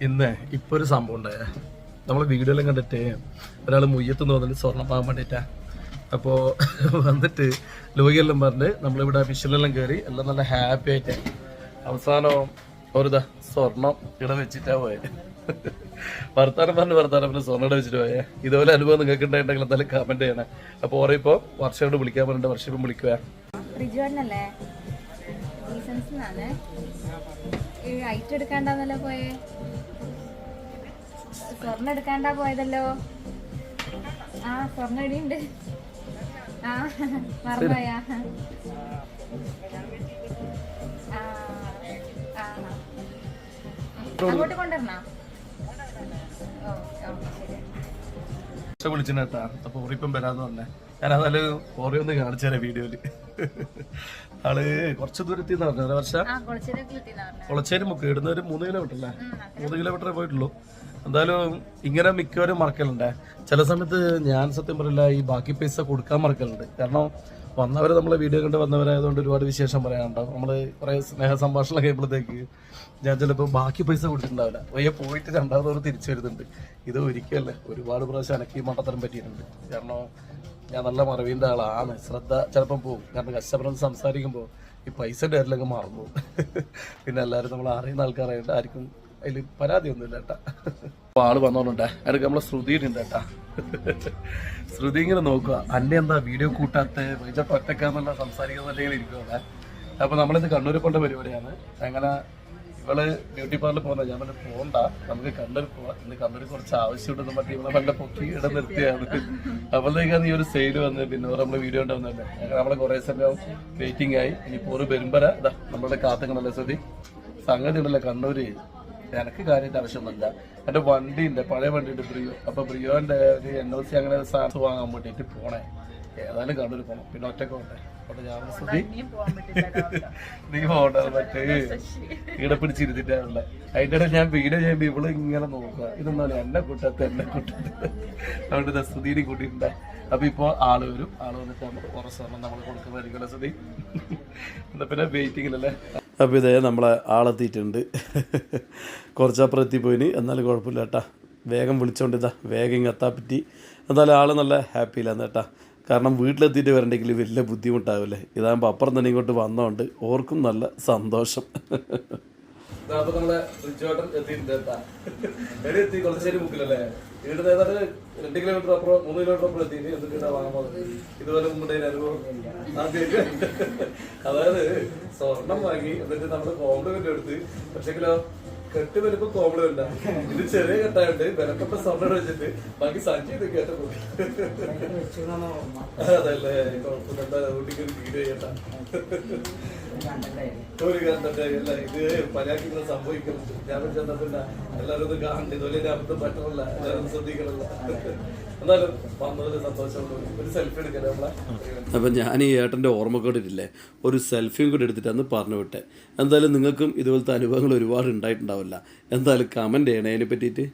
ഇന്ന് ഇപ്പൊ ഒരു സംഭവം ഉണ്ടായ നമ്മള് വീഡിയോയിലും കണ്ടിട്ട് ഒരാൾ മുയ്യത്ത് തോന്നിട്ട് സ്വർണ്ണം പാകാൻ വേണ്ടിയിട്ടാ. അപ്പോൾ വന്നിട്ട് ലോകിയെല്ലാം പറഞ്ഞ് നമ്മളിവിടെ വിഷലെല്ലാം കയറി എല്ലാം നല്ല ഹാപ്പി ആയിട്ട് അവസാനം ഒരു സ്വർണം ഇട വെച്ചിട്ടാ പോയത്. വർത്താനം പറഞ്ഞ് സ്വർണ്ണം ഇട വെച്ചിട്ട് പോയേ. ഇതുപോലെ അനുഭവം നിങ്ങൾക്ക് ഉണ്ടായിട്ടുണ്ടെങ്കിൽ എന്തായാലും കമന്റ് ചെയ്യണേ. അപ്പോൾ ഓരോ വർഷയോട് വിളിക്കാൻ പറഞ്ഞിട്ട് വർഷം ഇപ്പം വിളിക്കുക. എടുക്കാണ്ടല്ലോ പോയേ, സ്വർണ്ണം എടുക്കാണ്ടാ പോയതല്ലോ. ആ സ്വർണ്ണം ഇടിയുണ്ട്. ആ മറന്നുപോയാ? അങ്ങോട്ട് കൊണ്ടുവരണോ? വിളിച്ചിട്ടാ. അപ്പൊ ഓറിപ്പം വരാന്ന് പറഞ്ഞേ. ഞാൻ അതല്ല ഓറി ഒന്ന് കാണിച്ചു തരാം വീഡിയോയില്. ആള് കുറച്ച് ദൂരത്തിൽ നിന്ന് പറഞ്ഞു വർഷം കൊളച്ചേരി മുക്ക് ഇടുന്ന ഒരു 3 കിലോമീറ്റർ അല്ലേ, 3 കിലോമീറ്ററേ പോയിട്ടുള്ളൂ. എന്തായാലും ഇങ്ങനെ മിക്കവരും മറക്കലുണ്ടേ. ചില സമയത്ത് ഞാൻ സത്യം പറയില്ല ഈ ബാക്കി പൈസ കൊടുക്കാൻ മറക്കലുണ്ട്. കാരണം വന്നവരെ നമ്മളെ വീഡിയോ കണ്ട് വന്നവരായതുകൊണ്ട് ഒരുപാട് വിശേഷം പറയാനുണ്ടാവും. നമ്മള് കുറെ സ്നേഹ സംഭാഷണം കഴിയുമ്പോഴത്തേക്ക് ഞാൻ ചിലപ്പോൾ ബാക്കി പൈസ കൊടുത്തിട്ടുണ്ടാവില്ല. വയ്യ പോയിട്ട് രണ്ടാമതോടെ തിരിച്ചു വരുന്നുണ്ട്. ഇത് ഒരിക്കലല്ലേ, ഒരുപാട് പ്രാവശ്യം എനിക്ക് ഈ മണ്ടത്തരം പറ്റിയിട്ടുണ്ട്. കാരണം ഞാൻ നല്ല മറവിൻ്റെ ആളാണ്. ശ്രദ്ധ ചിലപ്പം പോകും. കാരണം കഷ്ടപ്പെടാൻ സംസാരിക്കുമ്പോൾ ഈ പൈസൻ്റെ കാര്യത്തിലൊക്കെ മറന്നു. പിന്നെ എല്ലാവരും നമ്മൾ അറിയുന്ന ആൾക്കാരായിട്ട് ആർക്കും അതിൽ പരാതിയൊന്നുമില്ല കേട്ടാ. അപ്പോൾ ആള് വന്നോണ്ടേ അതിനൊക്കെ നമ്മളെ ശ്രുതിയുണ്ട് കേട്ടാ. ശ്രുതി ഇങ്ങനെ നോക്കുക, അന്നെ എന്താ വീഡിയോ കൂട്ടാത്ത വൈകിട്ട് ഒറ്റക്കാന്നുള്ള സംസാരിക്കുന്നല്ലെങ്കിൽ ഇരിക്കുമല്ലേ. അപ്പോൾ നമ്മളിന്ന് കണ്ണൂർ പോകേണ്ട പരിപാടിയാണ്. അങ്ങനെ ഇവള് ബ്യൂട്ടി പാർലർ പോകുന്നത്. ഞാൻ പറഞ്ഞ പോകണ്ട, നമുക്ക് കണ്ണൂർ പോവാം. ഇന്ന് കണ്ണൂർ കുറച്ച് ആവശ്യമുണ്ടെന്ന് പറഞ്ഞ് ഇവളെ നല്ല പൊക്കി ഇട നിർത്തിയാണ്. അപ്പോഴത്തേക്കാണ് ഈ ഒരു സെയിൽ വന്ന് പിന്നെ നമ്മള് വീഡിയോ ഉണ്ടാവുന്നല്ലേ. അങ്ങനെ നമ്മള് കുറെ സമയം വെയിറ്റിംഗ് ആയി. ഇനിയിപ്പോൾ ഒരു വരുമ്പര ഇതാ നമ്മളുടെ കാത്തുകളല്ലേ ശ്രുതി. സംഗതി ഉണ്ടല്ലോ കണ്ണൂര് എനിക്ക് കാര്യമായിട്ട് ആവശ്യമൊന്നുമില്ല. എൻ്റെ വണ്ടി ഉണ്ട്, പഴയ വണ്ടി ഉണ്ട് ബ്രിയോ. അപ്പൊ ബ്രിയോന്റെ ഒരു NOC അങ്ങനെ സാധനം വാങ്ങാൻ വേണ്ടിയിട്ട് പോണേ. ഏതായാലും കണ്ണൂർ പോകണം. പിന്നെ ഒറ്റക്ക് പോകണ്ടേ. അപ്പൊ ഞാൻ ശ്രുതി നീ പോകണ്ട മറ്റേ ഈടെ പിടിച്ചിരുത്തിട്ടാണുള്ള. അതിൻ്റെ ഇടയിൽ ഞാൻ വീഡിയോ ചെയ്യുമ്പോൾ ഇവള് ഇങ്ങനെ നോക്കുക, ഇതൊന്നും എന്നെ കൂട്ടത്ത് അതുകൊണ്ട് ശ്രുതിനെ കൂട്ടിയിട്ടുണ്ട്. അപ്പൊ ഇപ്പൊ ആള് വരും. ആള് വന്നിട്ട് നമ്മൾ കുറച്ച് സമയം നമ്മൾ കൊടുക്കുന്നതായിരിക്കുമല്ലോ ശ്രുതി. എന്നാ പിന്നെ വെയിറ്റിങ്ങിലല്ലേ. അപ്പോൾ ഇതേ നമ്മളെ ആളെത്തിയിട്ടുണ്ട്. കുറച്ചപ്പുറം എത്തിപ്പോയിന്. എന്നാലും കുഴപ്പമില്ല കേട്ടാ. വേഗം വിളിച്ചോണ്ട് ഇതാ വേഗം ഇങ്ങ് എത്താൻ പറ്റി. എന്തായാലും ആൾ നല്ല ഹാപ്പിയില്ലാന്ന് കേട്ടാ. കാരണം വീട്ടിലെത്തിയിട്ട് വരണ്ടെങ്കിൽ വലിയ ബുദ്ധിമുട്ടാവില്ലേ. ഇതാകുമ്പോൾ അപ്പുറം തന്നെ ഇങ്ങോട്ട് വന്നതുകൊണ്ട് ഓർക്കും നല്ല സന്തോഷം. അപ്പൊ നമ്മളെ റിച്ചോട്ടൻ എത്തിയിട്ടുണ്ട്. കൊളച്ചേരി മുക്കിലല്ലേ. ഇവിടെ ഏതാണ്ട് 2 കിലോമീറ്റർ അപ്പുറം 3 കിലോമീറ്റർ അപ്പുറം എത്തി. എന്നിട്ട് വാങ്ങാൻ പോകുന്നത് ഇതുപോലെ മുമ്പേ അനുഭവം ആദ്യമായിട്ട്. അതായത് സ്വർണം വാങ്ങി എന്നിട്ട് നമ്മള് കോംപ്ലിമെന്റ് എടുത്ത്. പക്ഷെങ്കിലോ കെട്ട് വലിപ്പം കോംപ്ലിമെന്റ് അല്ല, ഇത് ചെറിയ കെട്ടായിട്ട് വിലപ്പെട്ട സ്വർണ്ണം വെച്ചിട്ട് ബാക്കി സഞ്ചി ഇത് കേട്ട കൂട്ടി. അതല്ലേ കുഴപ്പമില്ല. ഊട്ടിക്ക് ഒരു വീഡിയോ ചെയ്യട്ടാ. ഒരു കണ്ടല്ല ഇത് പരാക്കിങ്ങനെ സംഭവിക്കുന്നുണ്ട്. ഞാൻ ചെന്നാ പിന്നെ എല്ലാവരും ഒന്ന് കാണണ്ട. ഇതുപോലെ അബദ്ധം പറ്റണല്ല, എല്ലാവരും ശ്രദ്ധിക്കണല്ല. എന്നാലും വന്നതിൽ സന്തോഷമുള്ളൂ. ഒരു സെൽഫി എടുക്കല്ലേ നമ്മളെ. അപ്പം ഞാൻ ഈ ഏട്ടൻ്റെ ഓർമ്മക്കേടില്ലേ ഒരു സെൽഫിയും കൂടി എടുത്തിട്ടാന്ന് പറഞ്ഞു വിട്ടെ. എന്തായാലും നിങ്ങൾക്കും ഇതുപോലത്തെ അനുഭവങ്ങൾ ഒരുപാട് ഉണ്ടായിട്ടുണ്ടാവില്ല. എന്തായാലും കമൻറ്റ് ചെയ്യണേ അതിനെ പറ്റിയിട്ട്.